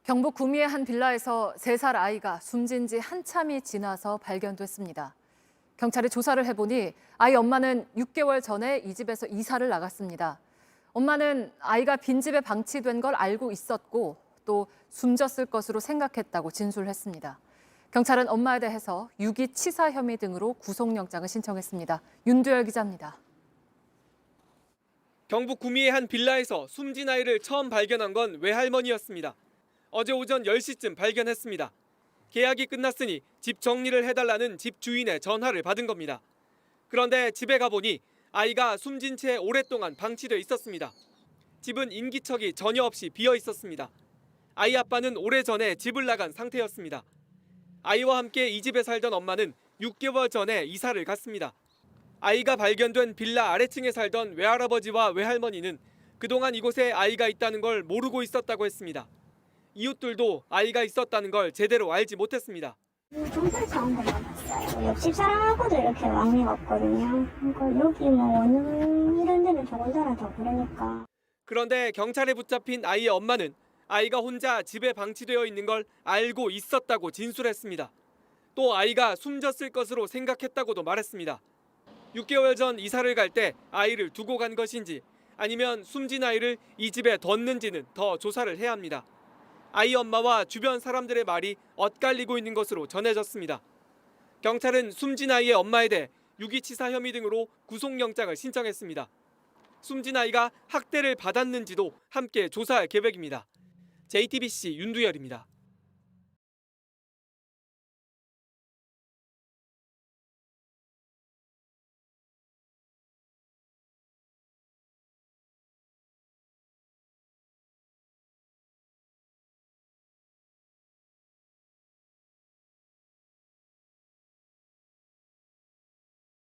경북 구미의 한 빌라에서 3살 아이가 숨진 지 한참이 지나서 발견됐습니다. 경찰이 조사를 해보니 아이 엄마는 6개월 전에 이 집에서 이사를 나갔습니다. 엄마는 아이가 빈집에 방치된 걸 알고 있었고 또 숨졌을 것으로 생각했다고 진술했습니다. 경찰은 엄마에 대해서 유기치사 혐의 등으로 구속영장을 신청했습니다. 윤두열 기자입니다. 경북 구미의 한 빌라에서 숨진 아이를 처음 발견한 건 외할머니였습니다. 어제 오전 10시쯤 발견했습니다. 계약이 끝났으니 집 정리를 해달라는 집 주인의 전화를 받은 겁니다. 그런데 집에 가보니 아이가 숨진 채 오랫동안 방치돼 있었습니다. 집은 인기척이 전혀 없이 비어 있었습니다. 아이 아빠는 오래전에 집을 나간 상태였습니다. 아이와 함께 이 집에 살던 엄마는 6개월 전에 이사를 갔습니다. 아이가 발견된 빌라 아래층에 살던 외할아버지와 외할머니는 그동안 이곳에 아이가 있다는 걸 모르고 있었다고 했습니다. 이웃들도 아이가 있었다는 걸 제대로 알지 못했습니다. 경찰 차원도 많았어요. 옆집 사람하고도 이렇게 왕래가 없거든요. 그러니까 여기 뭐 어느 이런 데는 조금 전에 더 그러니까. 그런데 경찰에 붙잡힌 아이의 엄마는 아이가 혼자 집에 방치되어 있는 걸 알고 있었다고 진술했습니다. 또 아이가 숨졌을 것으로 생각했다고도 말했습니다. 6개월 전 이사를 갈 때 아이를 두고 간 것인지 아니면 숨진 아이를 이 집에 뒀는지는 더 조사를 해야 합니다. 아이 엄마와 주변 사람들의 말이 엇갈리고 있는 것으로 전해졌습니다. 경찰은 숨진 아이의 엄마에 대해 유기치사 혐의 등으로 구속영장을 신청했습니다. 숨진 아이가 학대를 받았는지도 함께 조사할 계획입니다. JTBC 윤두열입니다.